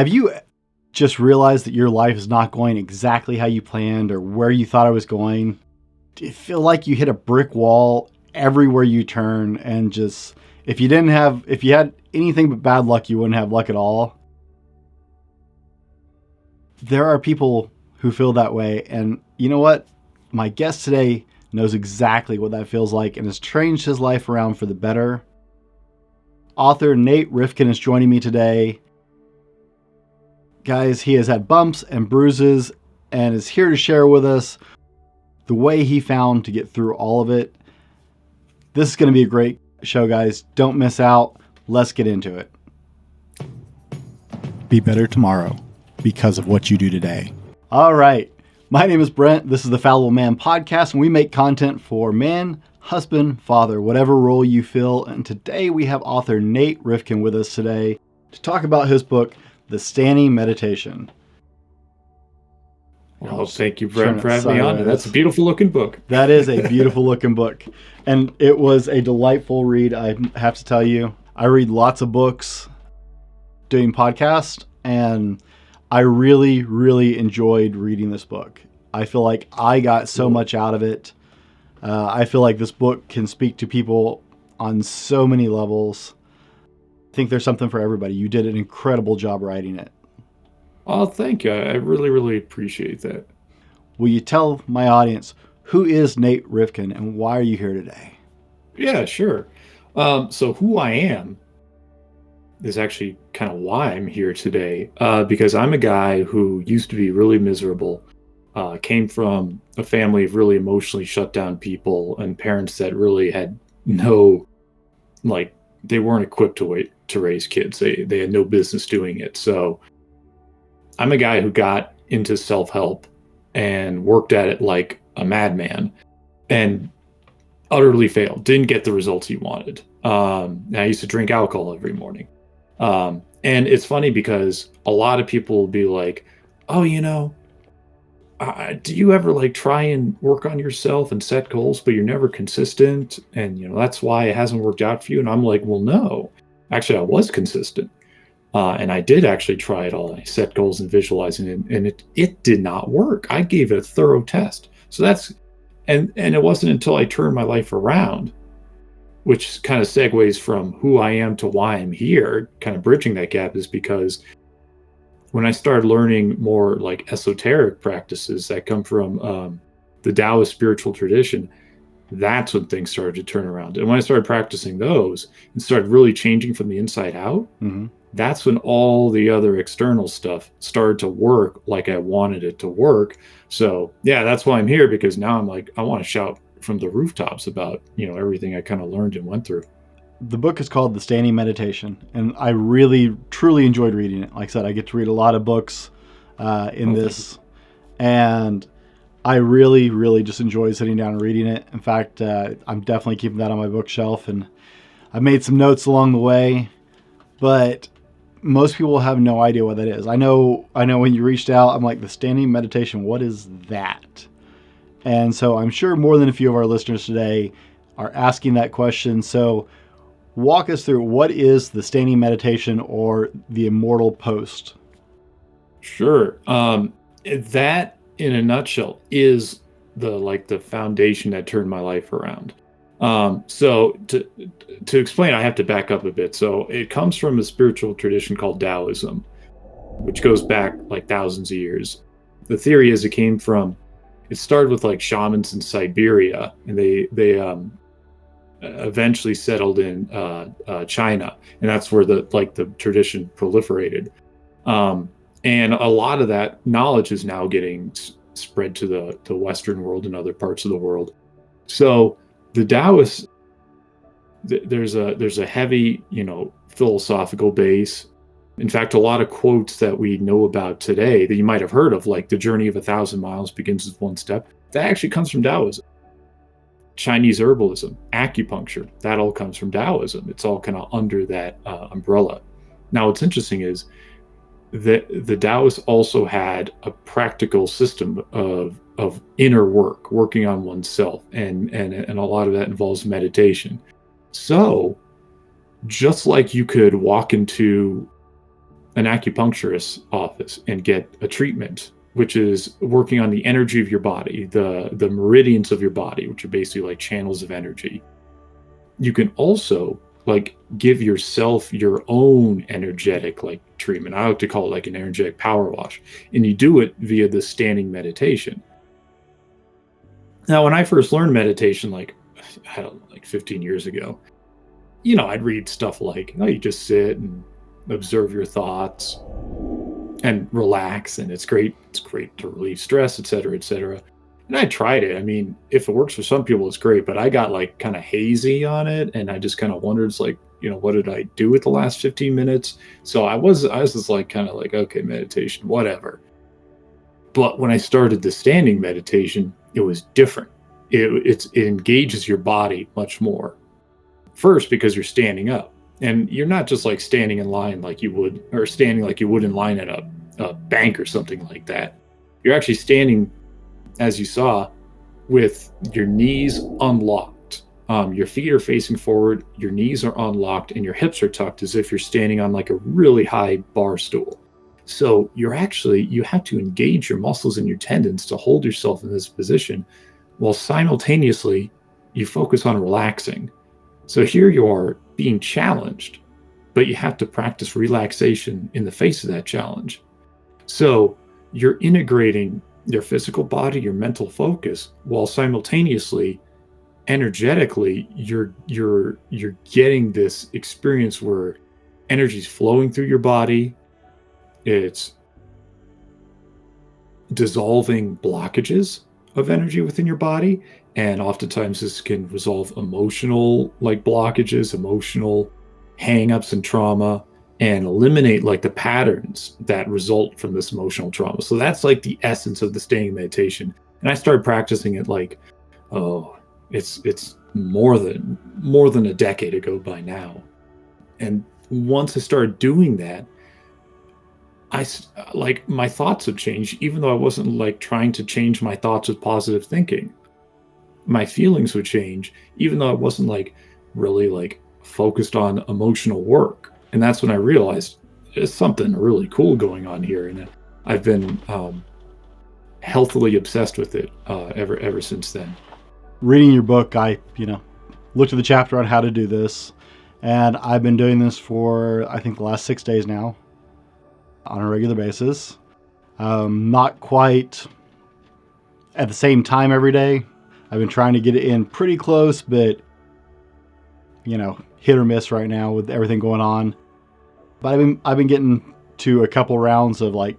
Have you just realized that your life is not going exactly how you planned or where you thought it was going? Do you feel like you hit a brick wall everywhere you turn and just, if you had anything but bad luck, you wouldn't have luck at all? There are people who feel that way. And you know what? My guest today knows exactly what that feels like and has changed his life around for the better. Author Nate Rifkin is joining me today. Guys, he has had bumps and bruises and is here to share with us the way he found to get through all of it. This is going to be a great show, guys. Don't miss out. Let's get into it. Be better tomorrow because of what you do today. All right. My name is Brent. This is the Fallible Man Podcast, and we make content for man, husband, father, whatever role you fill. And today we have author Nate Rifkin with us today to talk about his book, The Standing Mediation. Well, thank you, Brent, for having me on. That's a beautiful looking book. That is a beautiful looking book. And it was a delightful read, I have to tell you. I read lots of books doing podcasts, and I really, really enjoyed reading this book. I feel like I got so much out of it. I feel like this book can speak to people on so many levels. I think there's something for everybody. You did an incredible job writing it. Oh, thank you. I really, really appreciate that. Will you tell my audience, who is Nate Rifkin and why are you here today? Yeah, sure. So who I am is actually kind of why I'm here today, because I'm a guy who used to be really miserable, came from a family of really emotionally shut down people and parents that really had they weren't equipped to raise kids. They had no business doing it. So I'm a guy who got into self-help and worked at it like a madman and utterly failed. Didn't get the results he wanted. I used to drink alcohol every morning. And it's funny because a lot of people will be like, oh, do you ever try and work on yourself and set goals, but you're never consistent? And, that's why it hasn't worked out for you. And I'm like, well, no, actually, I was consistent. And I did actually try it all. I set goals and visualizing it, and it did not work. I gave it a thorough test. So and it wasn't until I turned my life around, which kind of segues from who I am to why I'm here, kind of bridging that gap, is because when I started learning more esoteric practices that come from the Taoist spiritual tradition, that's when things started to turn around. And when I started practicing those and started really changing from the inside out, that's when all the other external stuff started to work like I wanted it to work. So yeah, that's why I'm here, because now I'm I want to shout from the rooftops about, everything I kind of learned and went through. The book is called The Standing Mediation, and I really, truly enjoyed reading it. Like I said, I get to read a lot of books in this, and I really, really just enjoy sitting down and reading it. In fact, I'm definitely keeping that on my bookshelf, and I've made some notes along the way, but most people have no idea what that is. I know when you reached out, I'm like, The Standing Meditation, what is that? And so I'm sure more than a few of our listeners today are asking that question. So walk us through, what is the Standing Meditation or the Immortal Post? Sure. That in a nutshell is the foundation that turned my life around. So to explain, I have to back up a bit. So it comes from a spiritual tradition called Daoism, which goes back thousands of years. The theory is it started with shamans in Siberia, and they eventually settled in China, and that's where the tradition proliferated. And a lot of that knowledge is now getting spread to the Western world and other parts of the world. So the Taoists, there's a heavy, philosophical base. In fact, a lot of quotes that we know about today that you might have heard of, like the journey of 1,000 miles begins with one step, that actually comes from Taoism. Chinese herbalism, acupuncture, that all comes from Taoism. It's all kind of under that umbrella. Now, what's interesting is that the Taoists also had a practical system of inner work, working on oneself, and a lot of that involves meditation. So, just like you could walk into an acupuncturist's office and get a treatment, which is working on the energy of your body, the meridians of your body, which are basically like channels of energy. You can also like give yourself your own energetic like treatment. I like to call it like an energetic power wash, and you do it via the standing meditation. Now, when I first learned meditation, like I don't know, like 15 years ago, I'd read stuff like, oh, you just sit and observe your thoughts and relax, and it's great to relieve stress, etc., etc. And I tried it. I mean, if it works for some people, it's great, but I got like kind of hazy on it, and I just kind of wondered, it's like, what did I do with the last 15 minutes? So I was just like kind of like, okay, meditation, whatever. But when I started the standing meditation, it was different. It engages your body much more. First, because you're standing up, and you're not just like standing in line like you would, or standing like you would in line at a bank or something like that. You're actually standing, as you saw, with your knees unlocked. Your feet are facing forward, your knees are unlocked, and your hips are tucked as if you're standing on like a really high bar stool. So you have to engage your muscles and your tendons to hold yourself in this position, while simultaneously you focus on relaxing. So here you are being challenged, but you have to practice relaxation in the face of that challenge. So you're integrating your physical body, your mental focus, while simultaneously, energetically, you're getting this experience where energy's flowing through your body. It's dissolving blockages of energy within your body, and oftentimes this can resolve emotional like blockages, emotional hang-ups and trauma, and eliminate like the patterns that result from this emotional trauma. So that's like the essence of the standing meditation. And I started practicing it like, it's more than a decade ago by now. And once I started doing that, my thoughts have changed, even though I wasn't like trying to change my thoughts with positive thinking. My feelings would change, even though I wasn't like really like focused on emotional work. And that's when I realized there's something really cool going on here, and I've been healthily obsessed with it ever since then. Reading your book, I looked at the chapter on how to do this, and I've been doing this for I think the last 6 days now, on a regular basis. Not quite at the same time every day. I've been trying to get it in pretty close, but hit or miss right now with everything going on. But I've been getting to a couple rounds of like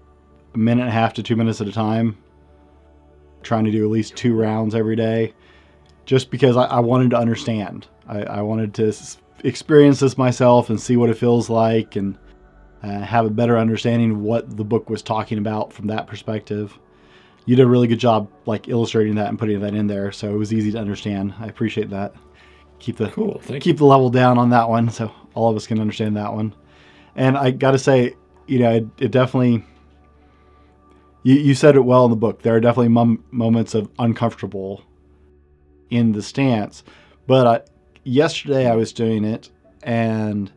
a minute and a half to 2 minutes at a time. Trying to do at least 2 rounds every day, just because I wanted to understand. I wanted to experience this myself and see what it feels like, and have a better understanding of what the book was talking about from that perspective. You did a really good job like illustrating that and putting that in there, so it was easy to understand. I appreciate that. Keep the level down on that one, so all of us can understand that one. And I got to say, it definitely. You said it well in the book. There are definitely moments of uncomfortable in the stance, but yesterday I was doing it, and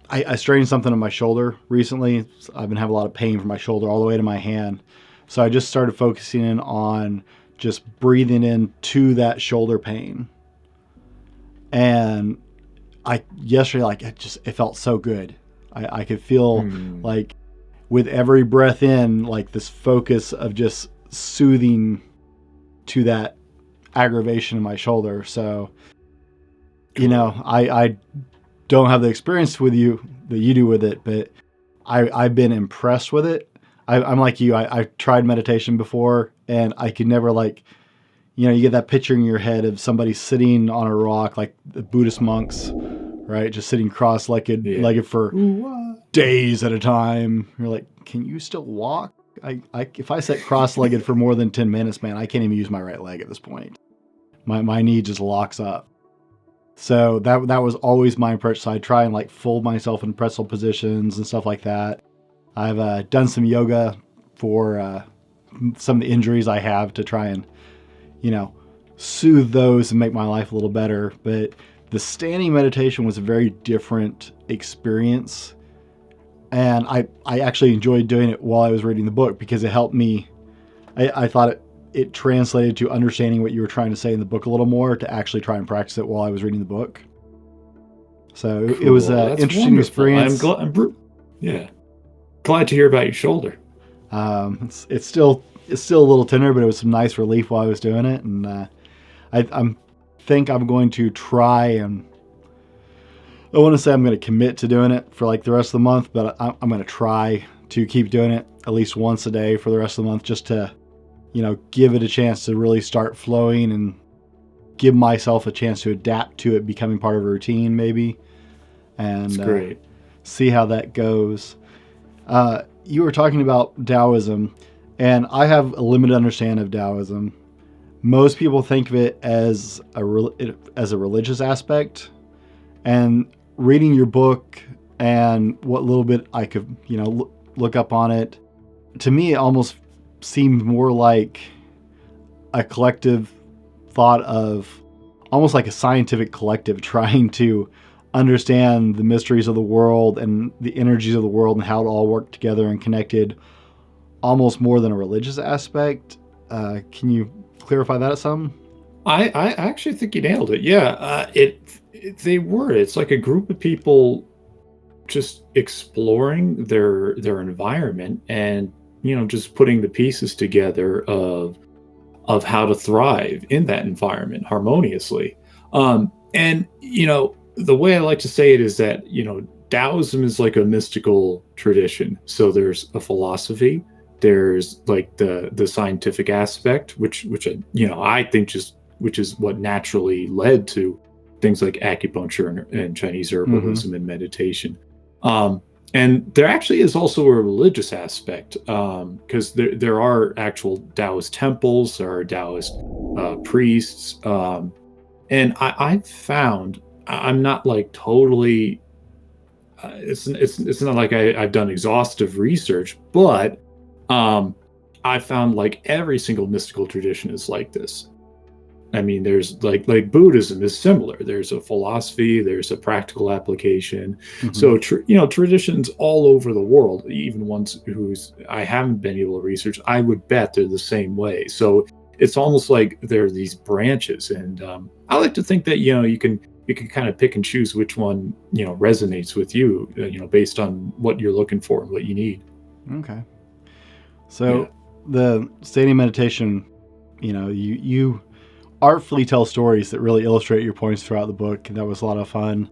I strained something in my shoulder recently. I've been having a lot of pain from my shoulder all the way to my hand. So I just started focusing in on just breathing into that shoulder pain. And yesterday, it felt so good. I could feel like with every breath in, like this focus of just soothing to that aggravation in my shoulder. So, I don't have the experience with you that you do with it, but I've been impressed with it. I'm like you. I tried meditation before, and I could never you get that picture in your head of somebody sitting on a rock, like the Buddhist monks, right? Just sitting cross-legged for days at a time. You're like, can you still walk? If I sit cross-legged for more than 10 minutes, man, I can't even use my right leg at this point. My knee just locks up. So that was always my approach. So I try and fold myself in pretzel positions and stuff like that. I've done some yoga for some of the injuries I have to try and, soothe those and make my life a little better. But the standing meditation was a very different experience And I actually enjoyed doing it while I was reading the book because it helped me. I thought it translated to understanding what you were trying to say in the book a little more to actually try and practice it while I was reading the book. So Cool. it was an That's interesting wonderful. experience. Yeah, glad to hear about your shoulder. It's still a little tender, but it was some nice relief while I was doing it. And I think I'm going to try and I want to say I'm going to commit to doing it for like the rest of the month, but I'm going to try to keep doing it at least once a day for the rest of the month, just to, give it a chance to really start flowing and give myself a chance to adapt to it becoming part of a routine, maybe, and That's great. See how that goes. You were talking about Daoism, and I have a limited understanding of Daoism. Most people think of it as a religious aspect, and reading your book and what little bit I could, look up on it, to me, it almost seemed more like a collective thought of almost like a scientific collective trying to understand the mysteries of the world and the energies of the world and how it all worked together and connected, almost more than a religious aspect. Can you clarify that some? I actually think you nailed it. Yeah, it's like a group of people just exploring their environment and just putting the pieces together of how to thrive in that environment harmoniously. And the way I like to say it is that Taoism is like a mystical tradition. So there's a philosophy, there's like the scientific aspect, which I think which is what naturally led to things like acupuncture and Chinese herbalism and meditation. And there actually is also a religious aspect, because there are actual Taoist temples, there are Taoist priests, and I've found I'm not like totally. It's not like I've done exhaustive research, but I found like every single mystical tradition is like this. I mean, there's like Buddhism is similar. There's a philosophy, there's a practical application. Mm-hmm. So traditions all over the world, even ones whose I haven't been able to research, I would bet they're the same way. So it's almost like there are these branches, and I like to think that you can kind of pick and choose which one resonates with you, based on what you're looking for and what you need. Okay. So the Standing Meditation, you artfully tell stories that really illustrate your points throughout the book. That was a lot of fun.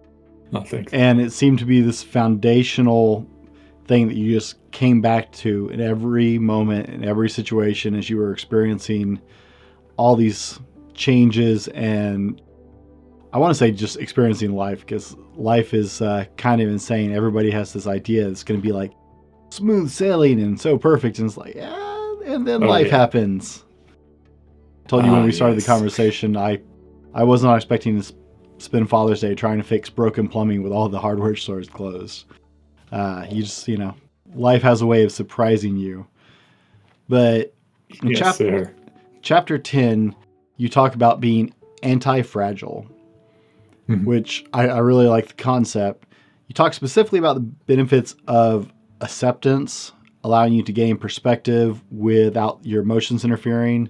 Oh, thanks. And it seemed to be this foundational thing that you just came back to in every moment, in every situation, as you were experiencing all these changes. And I want to say just experiencing life, because life is kind of insane. Everybody has this idea it's going to be like smooth sailing and so perfect. And it's like, yeah, and then life happens. Told you when we started the conversation, I was not expecting to spend Father's Day trying to fix broken plumbing with all the hardware stores closed. You just, life has a way of surprising you. But in chapter 10, you talk about being anti-fragile, which I really like the concept. You talk specifically about the benefits of acceptance, allowing you to gain perspective without your emotions interfering.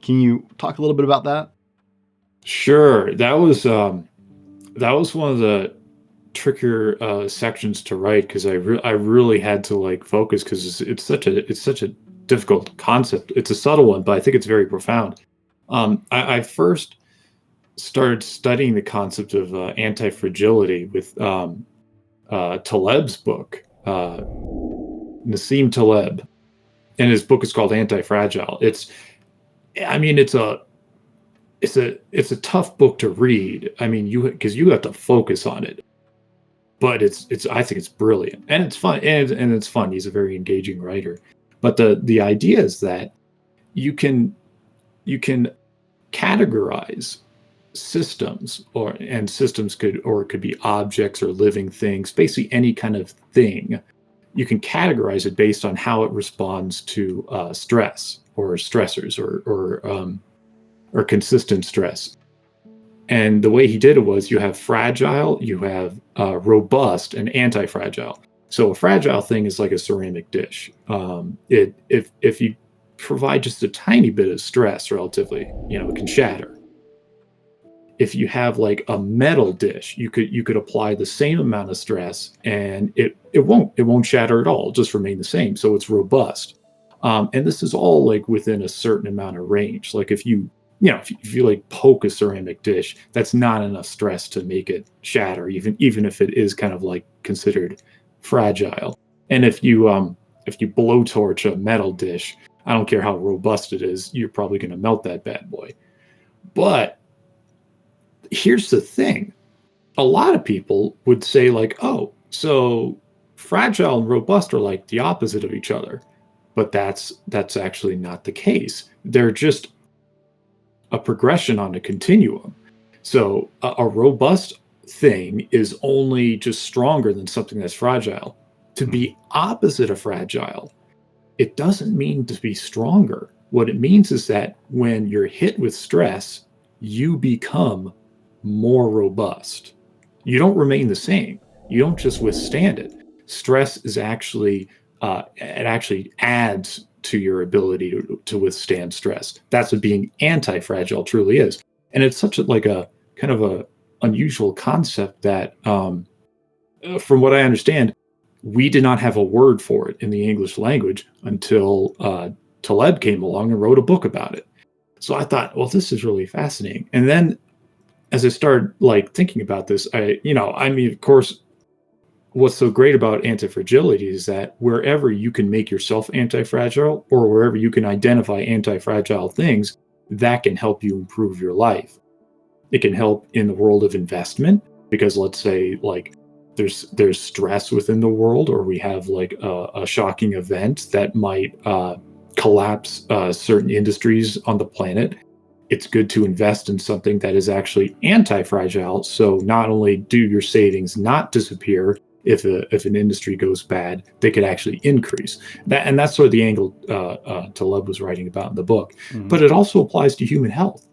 Can you talk a little bit about that? Sure. That was one of the trickier sections to write, because I really had to like focus, because it's such a difficult concept. It's a subtle one, but I think it's very profound. I first started studying the concept of anti-fragility with Taleb's book, Nassim Taleb, and his book is called Anti-Fragile. It's a tough book to read. I mean, because you have to focus on it, but I think it's brilliant, and it's fun, and it's fun. He's a very engaging writer. But the idea is that you can categorize systems, and systems could be objects or living things, basically any kind of thing. You can categorize it based on how it responds to stress or stressors or consistent stress. And the way he did it was, you have fragile, you have robust, and anti-fragile. So a fragile thing is like a ceramic dish. If you provide just a tiny bit of stress relatively, it can shatter. If you have like a metal dish, you could apply the same amount of stress and it won't shatter at all. It'll just remain the same. So it's robust. And this is all like within a certain amount of range. Like if you like poke a ceramic dish, that's not enough stress to make it shatter, even if it is kind of like considered fragile. And if you blowtorch a metal dish, I don't care how robust it is, you're probably going to melt that bad boy. But here's the thing. A lot of people would say like, oh, so fragile and robust are like the opposite of each other. But that's actually not the case. They're just a progression on a continuum. So a robust thing is only just stronger than something that's fragile. To be opposite of fragile, it doesn't mean to be stronger. What it means is that when you're hit with stress, you become more robust. You don't remain the same. You don't just withstand it. Stress is actually it actually adds to your ability to withstand stress. That's what being anti-fragile truly is. And it's such a kind of a unusual concept that, from what I understand, we did not have a word for it in the English language until Taleb came along and wrote a book about it. So I thought, well, this is really fascinating. And then as I started like thinking about this, of course, what's so great about anti-fragility is that wherever you can make yourself anti-fragile or wherever you can identify anti-fragile things, that can help you improve your life. It can help in the world of investment because let's say like there's stress within the world, or we have like a shocking event that might collapse certain industries on the planet. It's good to invest in something that is actually anti-fragile. So not only do your savings not disappear if an industry goes bad, they could actually increase. And that's sort of the angle Taleb was writing about in the book. Mm-hmm. But it also applies to human health,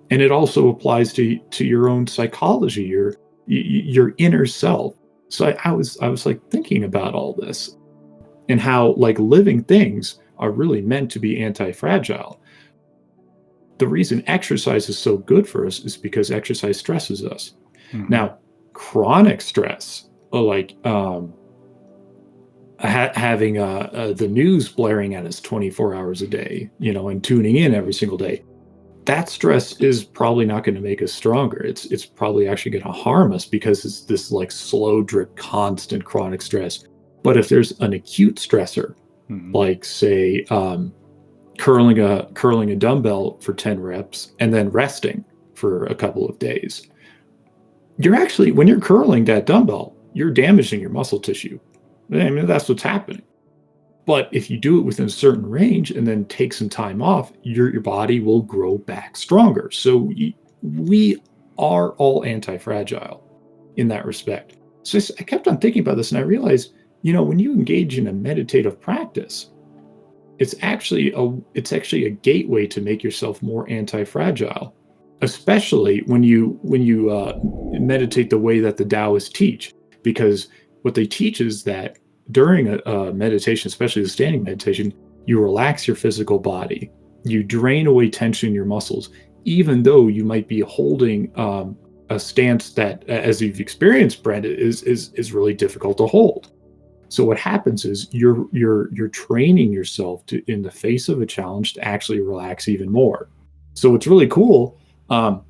and it also applies to your own psychology, your inner self. So I was like thinking about all this and how like living things are really meant to be anti-fragile. The reason exercise is so good for us is because exercise stresses us. Mm-hmm. Now, chronic stress, like having the news blaring at us 24 hours a day, and tuning in every single day, that stress is probably not going to make us stronger. It's probably actually going to harm us because it's this like slow drip, constant chronic stress. But if there's an acute stressor, like say curling a dumbbell for 10 reps and then resting for a couple of days, you're actually, when you're curling that dumbbell, you're damaging your muscle tissue. I mean, that's what's happening. But if you do it within a certain range and then take some time off, your body will grow back stronger. So we are all anti-fragile in that respect. So I kept on thinking about this, and I realized, when you engage in a meditative practice, it's actually a gateway to make yourself more anti-fragile, especially when you meditate the way that the Taoists teach, because what they teach is that during a meditation, especially the standing meditation, you relax your physical body. You drain away tension in your muscles, even though you might be holding a stance that, as you've experienced, Brent, is really difficult to hold. So what happens is you're training yourself to, in the face of a challenge, to actually relax even more. So what's really cool, and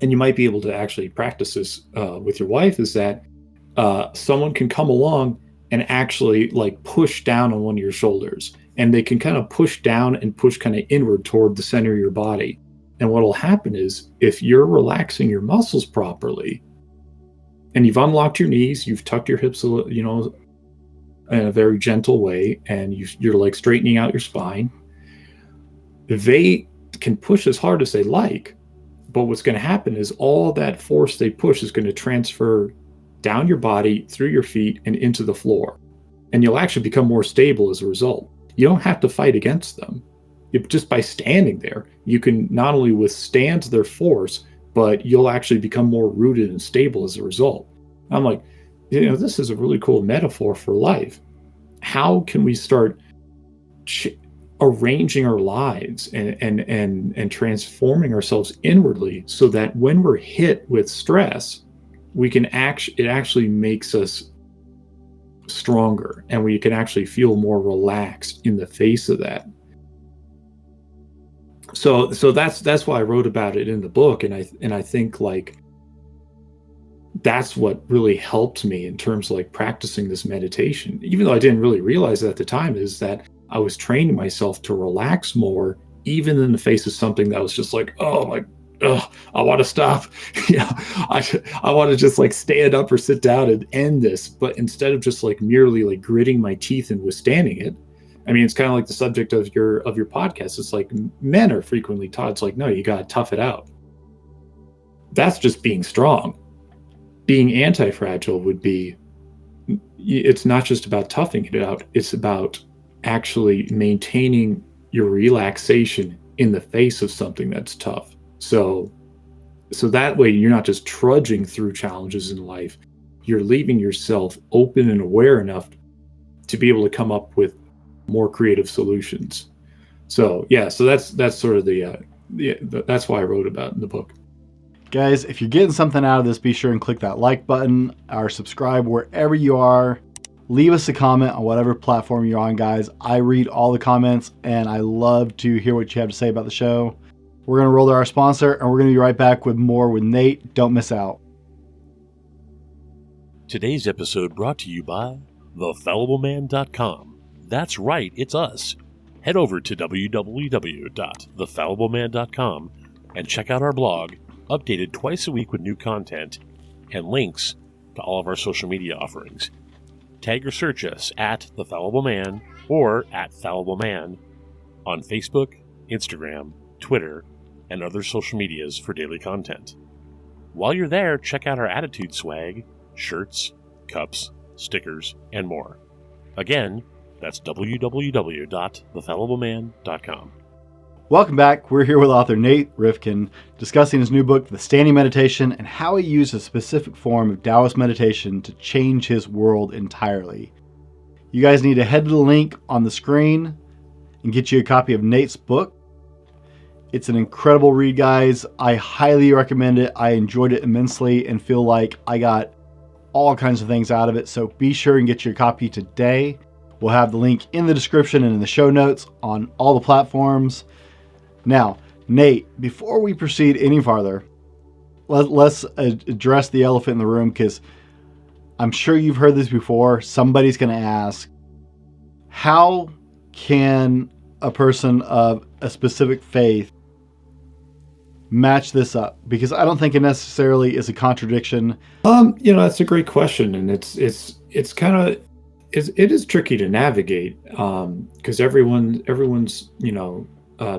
you might be able to actually practice this with your wife, is that someone can come along and actually like push down on one of your shoulders, and they can kind of push down and push kind of inward toward the center of your body. And what will happen is, if you're relaxing your muscles properly and you've unlocked your knees, you've tucked your hips, in a very gentle way, and you're like straightening out your spine, they can push as hard as they like. But what's going to happen is all that force they push is going to transfer down your body, through your feet, and into the floor. And you'll actually become more stable as a result. You don't have to fight against them. Just by standing there, you can not only withstand their force, but you'll actually become more rooted and stable as a result. I'm like, this is a really cool metaphor for life. How can we start arranging our lives and transforming ourselves inwardly so that when we're hit with stress, it actually makes us stronger, and we can actually feel more relaxed in the face of that. So that's why I wrote about it in the book, and I think like that's what really helped me in terms of like practicing this meditation, even though I didn't really realize it at the time, is that I was training myself to relax more, even in the face of something that was just like, oh my, I want to stop. I want to just like stand up or sit down and end this. But instead of just like merely like gritting my teeth and withstanding it, I mean, it's kind of like the subject of your podcast. It's like men are frequently taught, it's like, no, you got to tough it out. That's just being strong. Being anti-fragile would be, it's not just about toughing it out. It's about actually maintaining your relaxation in the face of something that's tough. So that way you're not just trudging through challenges in life. You're leaving yourself open and aware enough to be able to come up with more creative solutions. So yeah, so that's sort of that's why I wrote about it in the book. Guys, if you're getting something out of this, be sure and click that like button or subscribe wherever you are. Leave us a comment on whatever platform you're on, guys. I read all the comments, and I love to hear what you have to say about the show. We're going to roll to our sponsor, and we're going to be right back with more with Nate. Don't miss out. Today's episode brought to you by thefallibleman.com. That's right, it's us. Head over to www.thefallibleman.com and check out our blog, updated twice a week with new content and links to all of our social media offerings. Tag or search us at The Fallible Man or at Fallible Man on Facebook, Instagram, Twitter, and other social medias for daily content. While you're there, check out our attitude swag, shirts, cups, stickers, and more. Again, that's www.thefallibleman.com. Welcome back. We're here with author Nate Rifkin discussing his new book, The Standing Meditation, and how he used a specific form of Taoist meditation to change his world entirely. You guys need to head to the link on the screen and get you a copy of Nate's book. It's an incredible read, guys. I highly recommend it. I enjoyed it immensely and feel like I got all kinds of things out of it. So be sure and get your copy today. We'll have the link in the description and in the show notes on all the platforms. Now, Nate, before we proceed any farther, let's address the elephant in the room, because I'm sure you've heard this before. Somebody's going to ask, how can a person of a specific faith match this up? Because I don't think it necessarily is a contradiction. That's a great question, and it is tricky to navigate because everyone's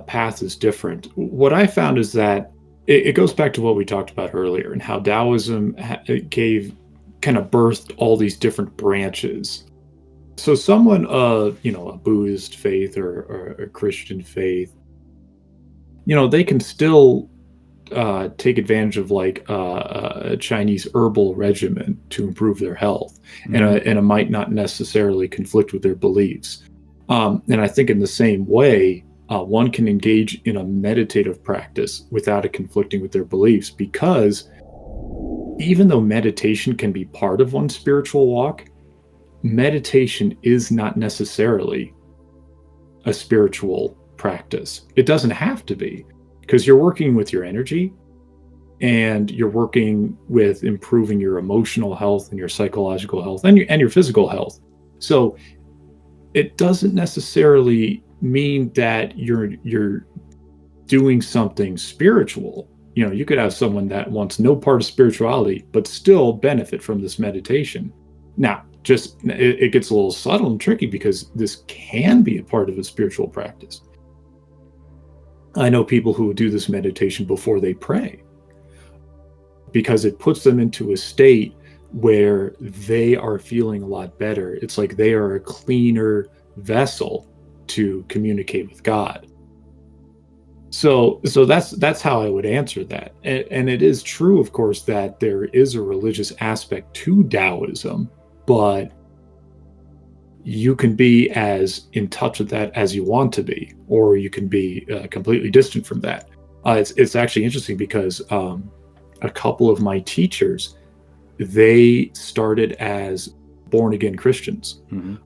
path is different. What I found is that it goes back to what we talked about earlier, and how Taoism birthed all these different branches. So someone a Buddhist faith or a Christian faith, they can still take advantage of like a Chinese herbal regimen to improve their health, and it might not necessarily conflict with their beliefs. And I think in the same way, one can engage in a meditative practice without it conflicting with their beliefs, because even though meditation can be part of one's spiritual walk, meditation is not necessarily a spiritual practice. It doesn't have to be, because you're working with your energy and you're working with improving your emotional health and your psychological health and your physical health. So it doesn't necessarily mean that you're doing something spiritual. You could have someone that wants no part of spirituality but still benefit from this meditation. Now, just it gets a little subtle and tricky, because this can be a part of a spiritual practice. I know people who do this meditation before they pray, because it puts them into a state where they are feeling a lot better. It's like they are a cleaner vessel to communicate with God. So that's how I would answer that. And it is true, of course, that there is a religious aspect to Taoism, but you can be as in touch with that as you want to be, or you can be completely distant from that. It's actually interesting because a couple of my teachers, they started as born again Christians. Mm-hmm.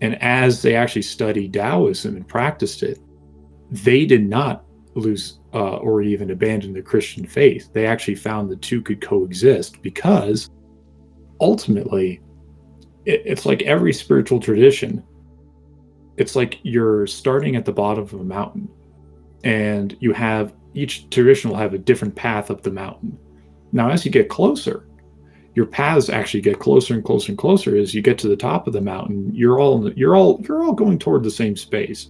And as they actually studied Taoism and practiced it, they did not lose or even abandon the Christian faith. They actually found the two could coexist, because ultimately it's like every spiritual tradition. It's like you're starting at the bottom of a mountain, and you have each tradition will have a different path up the mountain. Now, as you get closer, your paths actually get closer and closer and closer. As you get to the top of the mountain, you're all going toward the same space.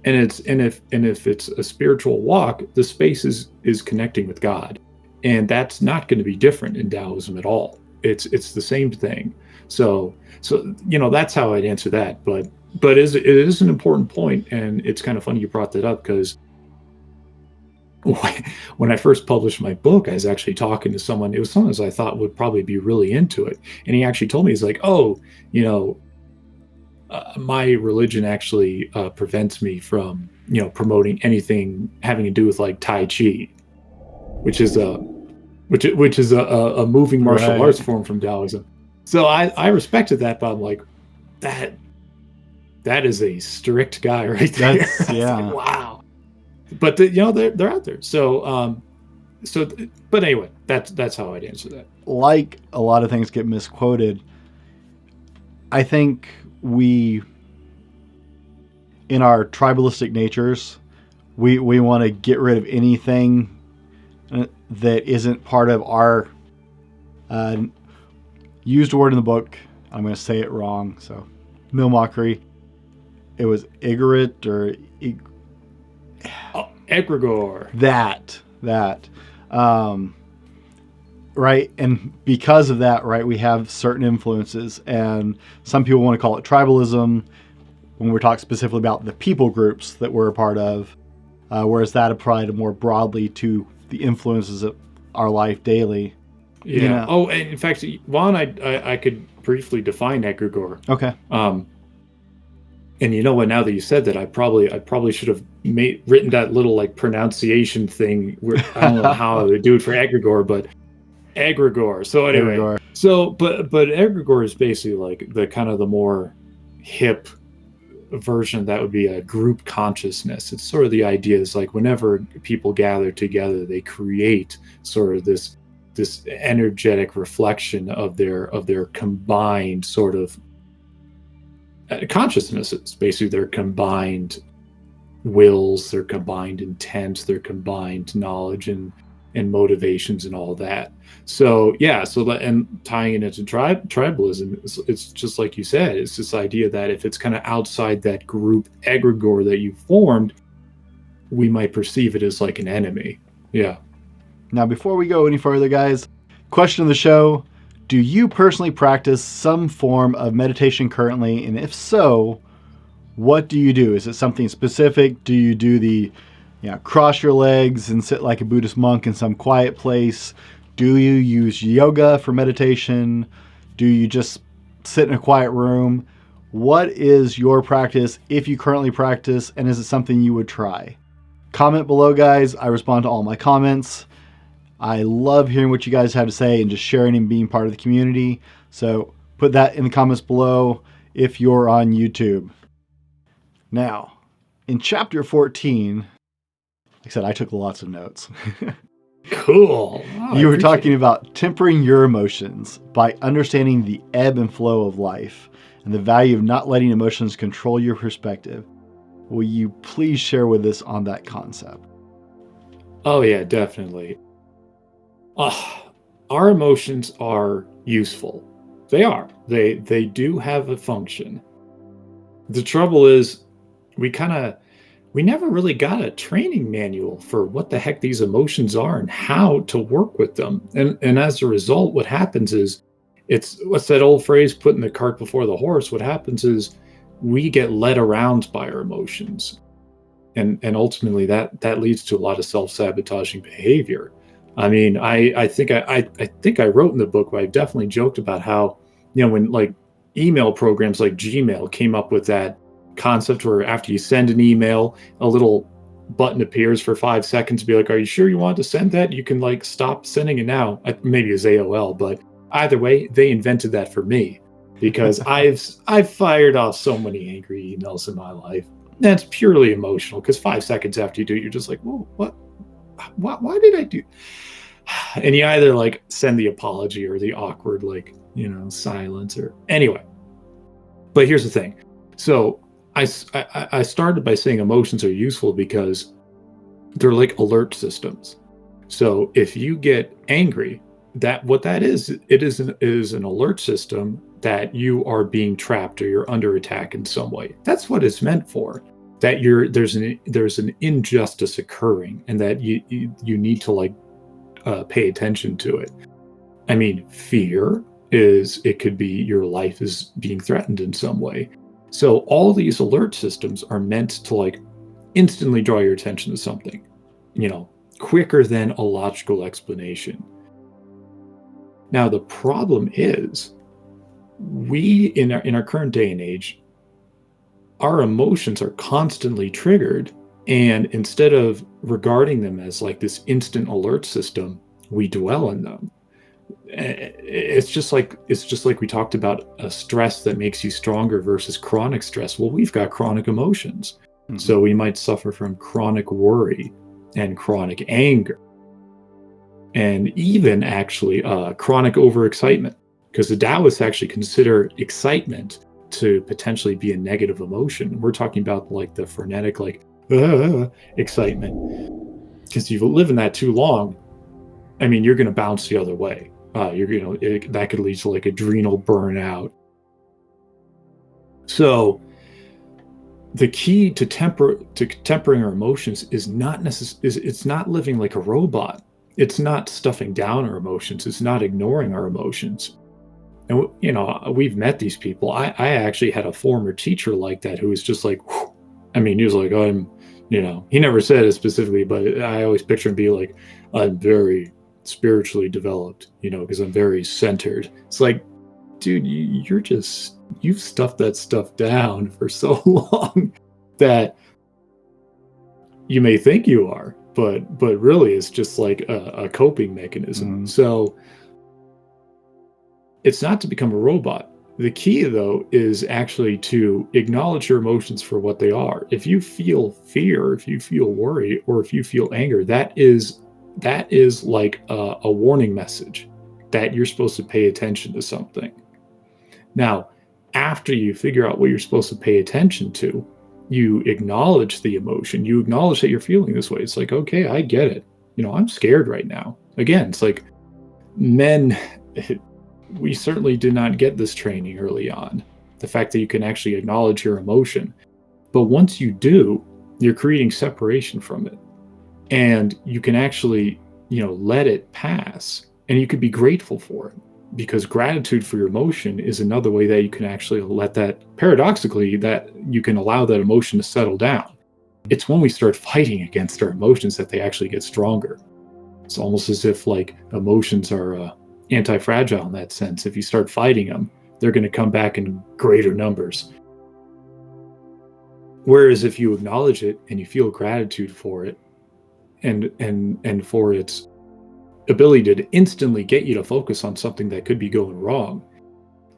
And if it's a spiritual walk, the space is connecting with God, and that's not going to be different in Taoism at all. It's the same thing. So that's how I'd answer that. But it is an important point, and it's kind of funny you brought that up, because when I first published my book, I was actually talking to someone. It was someone I thought would probably be really into it, and he actually told me, he's like, "Oh, my religion actually prevents me from promoting anything having to do with like Tai Chi, which is a moving martial arts form from Taoism." So I respected that, but I'm like, that is a strict guy right there. That's, yeah. Like, wow. But they're out there. So but anyway, that's how I'd answer that. Like a lot of things get misquoted, I think we, in our tribalistic natures, we want to get rid of anything that isn't part of our used word in the book. I'm going to say it wrong, so no mockery. It was Ignorant or Egregore. That. Right, and because of that, right, we have certain influences, and some people want to call it tribalism when we're talking specifically about the people groups that we're a part of, whereas that applied more broadly to the influences of our life daily. Yeah. Oh, and in fact, Juan, I could briefly define Egregore. Okay. And you know what? Now that you said that, I probably should have written that little like pronunciation thing. Where I don't know how I would do it for Egregore, but Egregore. So anyway, but Egregore is basically like the kind of the more hip version of that would be a group consciousness. It's sort of the idea is like whenever people gather together, they create sort of this energetic reflection of their combined sort of consciousnesses, basically their combined wills, their combined intent, their combined knowledge and motivations and all that. So yeah, and tying it into tribalism, it's just like you said, it's this idea that if it's kind of outside that group egregore that you formed, we might perceive it as like an enemy. Yeah. Now, before we go any further, guys, question of the show: do you personally practice some form of meditation currently? And if so, what do you do? Is it something specific? Do you do the cross your legs and sit like a Buddhist monk in some quiet place? Do you use yoga for meditation? Do you just sit in a quiet room? What is your practice if you currently practice, and is it something you would try? Comment below, guys. I respond to all my comments. I love hearing what you guys have to say and just sharing and being part of the community. So put that in the comments below if you're on YouTube. Now, in chapter 14, like I said, I took lots of notes. Cool. Oh, you were talking about tempering your emotions by understanding the ebb and flow of life and the value of not letting emotions control your perspective. Will you please share with us on that concept? Oh yeah, definitely. Our emotions are useful. They are. They do have a function. The trouble is we never really got a training manual for what the heck these emotions are and how to work with them. And as a result, what happens is, what's that old phrase, putting the cart before the horse? What happens is we get led around by our emotions. and ultimately that leads to a lot of self-sabotaging behavior. I mean, I think I wrote in the book where I definitely joked about how, when like email programs like Gmail came up with that concept where after you send an email, a little button appears for 5 seconds to be like, are you sure you want to send that? You can like stop sending it now. Maybe it's AOL, but either way, they invented that for me because I've fired off so many angry emails in my life. That's purely emotional because 5 seconds after you do it, you're just like, whoa, what? Why did I do? And you either like send the apology or the awkward, like, silence or anyway. But here's the thing. So I started by saying emotions are useful because they're like alert systems. So if you get angry, what that is, it is an alert system that you are being trapped or you're under attack in some way. That's what it's meant for. That there's an injustice occurring, and that you need to like pay attention to it. I mean, fear it could be your life is being threatened in some way. So all these alert systems are meant to like instantly draw your attention to something, quicker than a logical explanation. Now, the problem is we in our current day and age, our emotions are constantly triggered. And instead of regarding them as like this instant alert system, we dwell in them. It's just like we talked about a stress that makes you stronger versus chronic stress. Well, we've got chronic emotions. Mm-hmm. So we might suffer from chronic worry and chronic anger. And even actually chronic overexcitement, because the Taoists actually consider excitement to potentially be a negative emotion. We're talking about like the frenetic, like excitement, because if you live in that too long, I mean, you're going to bounce the other way. That could lead to like adrenal burnout. So the key to tempering our emotions is it's not living like a robot. It's not stuffing down our emotions. It's not ignoring our emotions. And we've met these people. I actually had a former teacher like that who was just like, whew. I mean, he was like, he never said it specifically, but I always picture him be like, I'm very spiritually developed, because I'm very centered. It's like, dude, you've stuffed that stuff down for so long that you may think you are, but really it's just like a coping mechanism. Mm. So it's not to become a robot. The key, though, is actually to acknowledge your emotions for what they are. If you feel fear, if you feel worry, or if you feel anger, that is like a warning message that you're supposed to pay attention to something. Now, after you figure out what you're supposed to pay attention to, you acknowledge the emotion. You acknowledge that you're feeling this way. It's like, okay, I get it. I'm scared right now. Again, it's like men... We certainly did not get this training early on. The fact that you can actually acknowledge your emotion. But once you do, you're creating separation from it. And you can actually, let it pass. And you could be grateful for it. Because gratitude for your emotion is another way that you can actually paradoxically, that you can allow that emotion to settle down. It's when we start fighting against our emotions that they actually get stronger. It's almost as if like emotions are... anti-fragile in that sense. If you start fighting them, they're going to come back in greater numbers. Whereas if you acknowledge it and you feel gratitude for it and for its ability to instantly get you to focus on something that could be going wrong,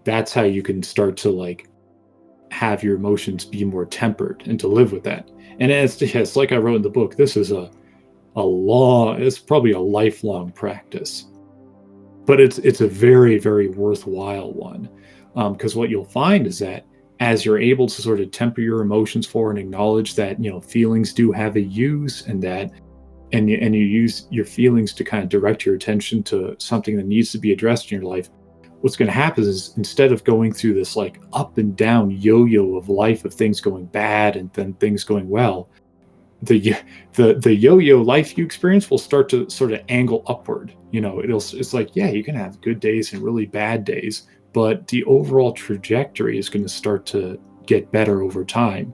that's how you can start to like have your emotions be more tempered and to live with that. And it's like I wrote in the book, this is it's probably a lifelong practice. But it's a very, very worthwhile one, because what you'll find is that as you're able to sort of temper your emotions for and acknowledge that feelings do have a use, and you use your feelings to kind of direct your attention to something that needs to be addressed in your life, what's going to happen is instead of going through this like up and down yo-yo of life of things going bad and then things going well, the yo-yo life you experience will start to sort of angle upward. It's like, yeah, you can have good days and really bad days, but the overall trajectory is going to start to get better over time.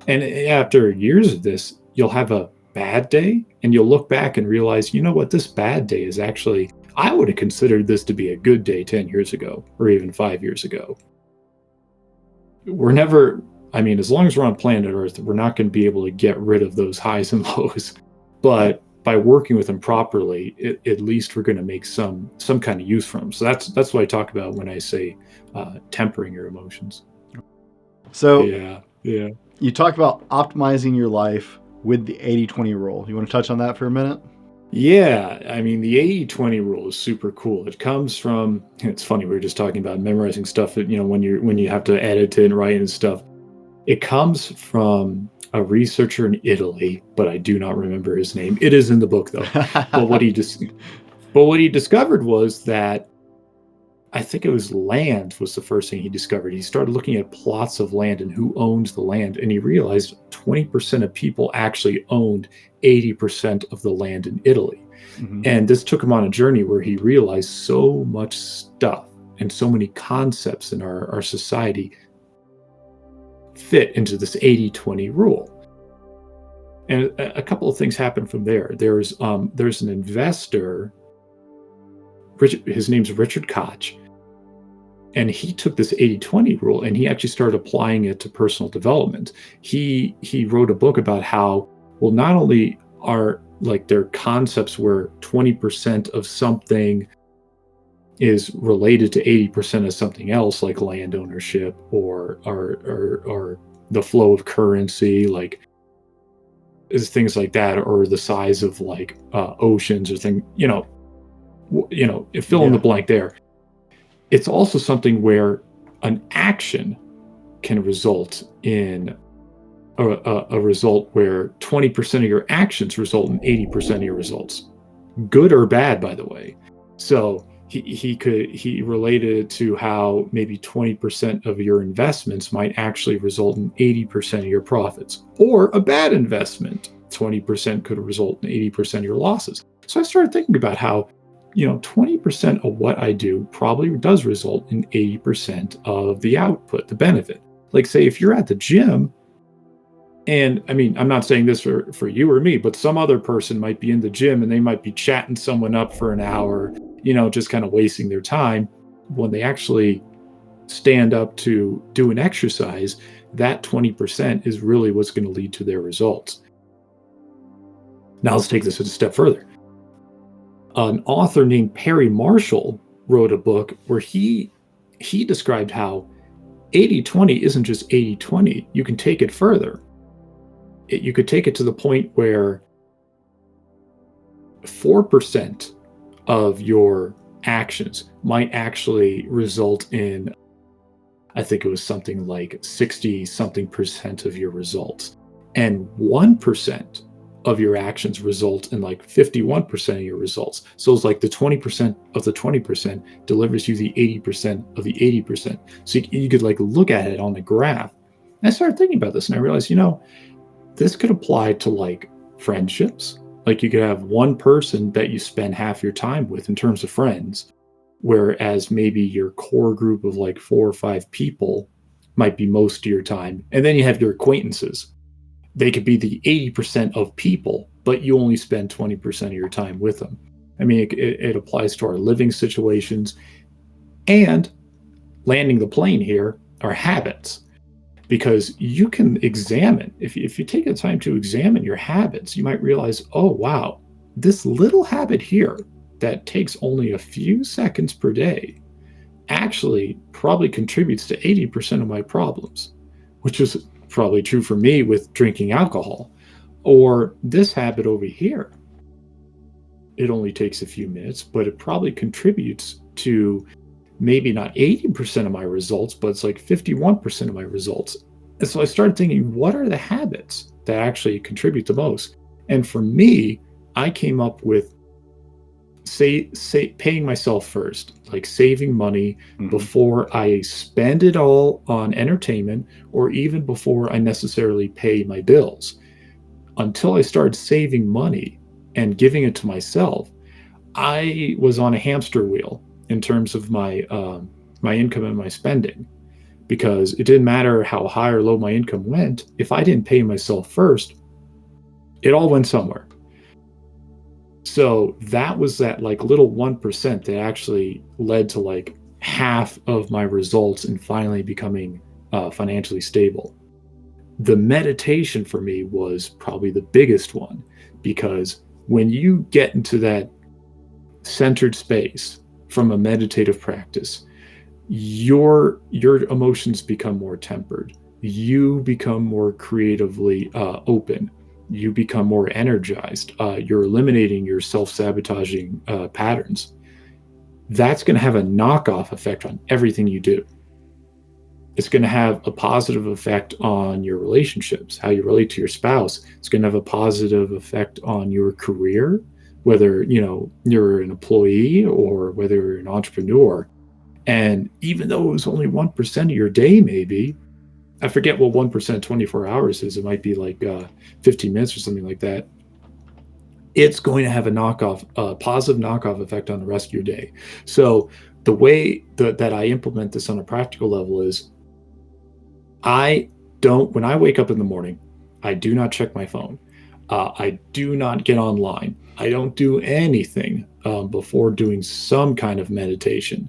And after years of this, you'll have a bad day and you'll look back and realize, you know what, this bad day is actually, I would have considered this to be a good day 10 years ago or even 5 years ago. We're never, I mean, as long as we're on planet Earth, we're not going to be able to get rid of those highs and lows. But by working with them properly, at least we're going to make some kind of use from them. So that's what I talk about when I say tempering your emotions. So yeah. You talk about optimizing your life with the 80-20 rule. You want to touch on that for a minute? Yeah, I mean, the 80-20 rule is super cool. It comes from, it's funny, we were just talking about memorizing stuff that, when you have to edit it and write and stuff. It comes from a researcher in Italy, but I do not remember his name. It is in the book though. But what he discovered was that, I think it was land was the first thing he discovered. He started looking at plots of land and who owns the land, and he realized 20% of people actually owned 80% of the land in Italy. Mm-hmm. And this took him on a journey where he realized so much stuff and so many concepts in our society fit into this 80-20 rule. And a couple of things happened from there. There's an investor, his name's Richard Koch, and he took this 80-20 rule and he actually started applying it to personal development. He wrote a book about how, well, not only are like there are concepts where 20% of something is related to 80% of something else, like land ownership or the flow of currency, like is things like that, or the size of like oceans or things, fill in the blank there. It's also something where an action can result in a result where 20% of your actions result in 80% of your results, good or bad, by the way. So he related it to how maybe 20% of your investments might actually result in 80% of your profits, or a bad investment, 20% could result in 80% of your losses. So I started thinking about how 20% of what I do probably does result in 80% of the output, the benefit. Like, say, if you're at the gym, and I mean, I'm not saying this for you or me, but some other person might be in the gym and they might be chatting someone up for an hour, just kind of wasting their time. When they actually stand up to do an exercise, that 20% is really what's going to lead to their results. Now let's take this a step further. An author named Perry Marshall wrote a book where he described how 80-20 isn't just 80-20. You can take it further. You could take it to the point where 4% of your actions might actually result in, I think it was something like 60-something% of your results. And 1% of your actions result in like 51% of your results. So it's like the 20% of the 20% delivers you the 80% of the 80%. So you could like look at it on the graph. And I started thinking about this and I realized, this could apply to like friendships. Like you could have one person that you spend half your time with in terms of friends, whereas maybe your core group of like 4 or 5 people might be most of your time. And then you have your acquaintances. They could be the 80% of people, but you only spend 20% of your time with them. I mean, it applies to our living situations, and landing the plane here are habits, because you can examine, if you take the time to examine your habits, you might realize, oh, wow, this little habit here that takes only a few seconds per day actually probably contributes to 80% of my problems, which is probably true for me with drinking alcohol. Or this habit over here, it only takes a few minutes, but it probably contributes to maybe not 80% of my results, but it's like 51% of my results. And so I started thinking, what are the habits that actually contribute the most? And for me, I came up with paying myself first, like saving money before I spend it all on entertainment, or even before I necessarily pay my bills. Until I started saving money and giving it to myself, I was on a hamster wheel in terms of my income and my spending, because it didn't matter how high or low my income went. If I didn't pay myself first, It all went somewhere. So that was that like little 1% that actually led to like half of my results in finally becoming financially stable. The meditation for me was probably the biggest one, because when you get into that centered space from a meditative practice, your emotions become more tempered. You become more creatively open. You become more energized. You're eliminating your self-sabotaging patterns. That's going to have a knockoff effect on everything you do. It's going to have a positive effect on your relationships, how you relate to your spouse. It's going to have a positive effect on your career, whether you're an employee or whether you're an entrepreneur. And even though it was only 1% of your day, maybe, I forget what 1% 24 hours is. It might be like 15 minutes or something like that. It's going to have a positive knockoff effect on the rest of your day. So the way that I implement this on a practical level is when I wake up in the morning, I do not check my phone. I do not get online. I don't do anything before doing some kind of meditation,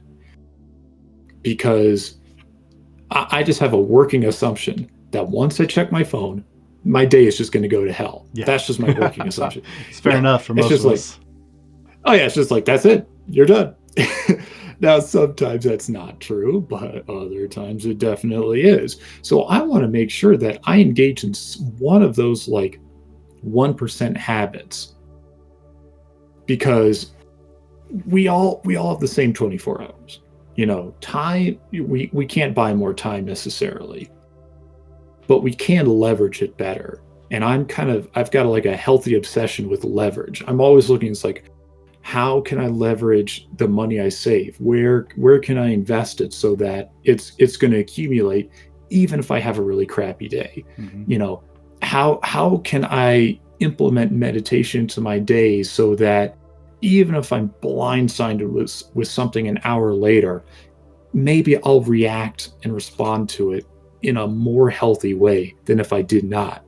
because I just have a working assumption that once I check my phone, my day is just going to go to hell. Yeah. That's just my working assumption. It's fair enough for most of us. Oh yeah, it's just like, that's it. You're done. Now, sometimes that's not true, but other times it definitely is. So I want to make sure that I engage in one of those like 1% habits, because we all have the same 24 hours. Time, we can't buy more time necessarily, but we can leverage it better. And I've got like a healthy obsession with leverage. I'm always looking, it's like, how can I leverage the money I save? Where can I invest it so that it's going to accumulate even if I have a really crappy day? Mm-hmm. How can I implement meditation into my day so that even if I'm blindsided with something an hour later, maybe I'll react and respond to it in a more healthy way than if I did not.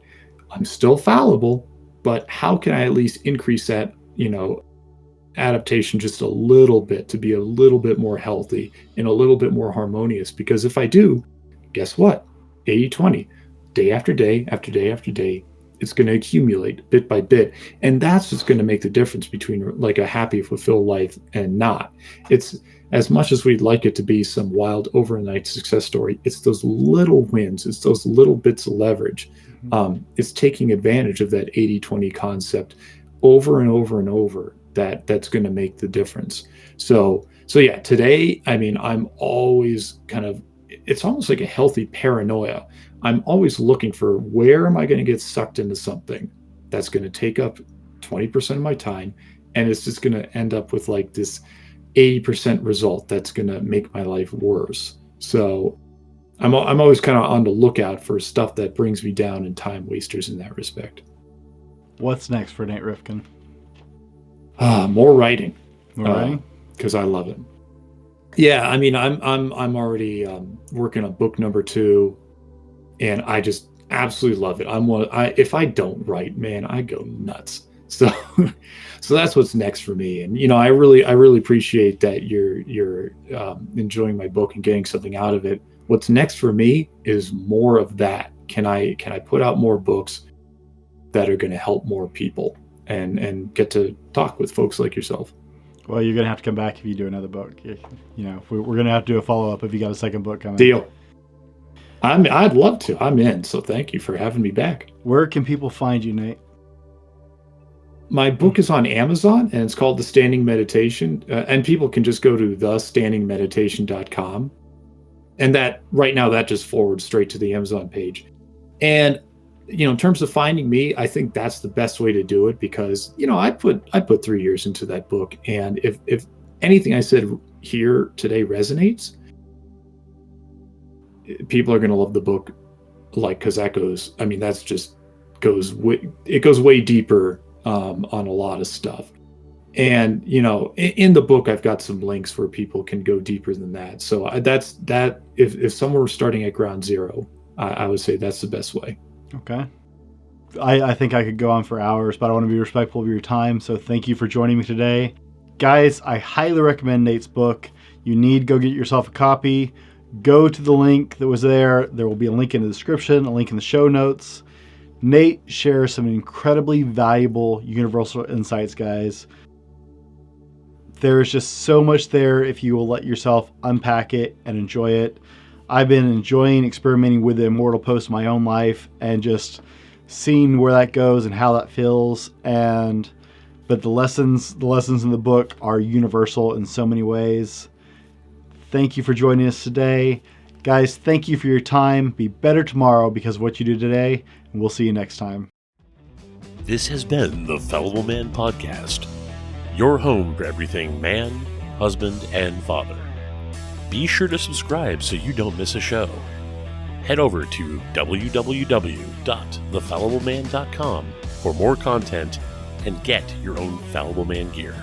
I'm still fallible, but how can I at least increase that, adaptation just a little bit to be a little bit more healthy and a little bit more harmonious? Because if I do, guess what? 80-20, day after day after day after day, it's going to accumulate bit by bit. And that's what's going to make the difference between like a happy, fulfilled life and not. It's, as much as we'd like it to be some wild overnight success story, it's those little wins. It's those little bits of leverage. It's taking advantage of that 80-20 concept over and over and over that's going to make the difference. So yeah, today, I mean, I'm always it's almost like a healthy paranoia. I'm always looking for, where am I going to get sucked into something that's going to take up 20% of my time, and it's just going to end up with like this 80% result that's going to make my life worse. So I'm always kind of on the lookout for stuff that brings me down and time wasters in that respect. What's next for Nate Rifkin? More writing. More writing? Because I love it. Yeah, I mean, I'm already working on book number 2, and I just absolutely love it. If I don't write, man, I go nuts. So that's what's next for me. And I really appreciate that you're enjoying my book and getting something out of it. What's next for me is more of that. Can I put out more books that are going to help more people and get to talk with folks like yourself? Well, you're going to have to come we're going to have to do a follow-up if you got a second book coming. Deal. I'd love to. I'm in. So thank you for having me back. Where can people find you, Nate? My book is on Amazon, and it's called The Standing Meditation. And people can just go to thestandingmeditation.com. And that right now, that just forwards straight to the Amazon page. And, in terms of finding me, I think that's the best way to do it, because, I put 3 years into that book. And if anything I said here today resonates, people are going to love the book, because that goes way deeper on a lot of stuff. And, in the book, I've got some links where people can go deeper than that. So if someone were starting at ground zero, I would say that's the best way. Okay. I think I could go on for hours, but I want to be respectful of your time. So thank you for joining me today. Guys, I highly recommend Nate's book. You need to go get yourself a copy. Go to the link that was there. There will be a link in the description, a link in the show notes. Nate shares some incredibly valuable universal insights, guys. There's just so much there if you will let yourself unpack it and enjoy it. I've been enjoying experimenting with the Immortal Post in my own life and just seeing where that goes and how that feels. But the lessons in the book are universal in so many ways. Thank you for joining us today. Guys, thank you for your time. Be better tomorrow because of what you do today, and we'll see you next time. This has been the Fallible Man Podcast, your home for everything man, husband, and father. Be sure to subscribe so you don't miss a show. Head over to www.thefallibleman.com for more content and get your own Fallible Man gear.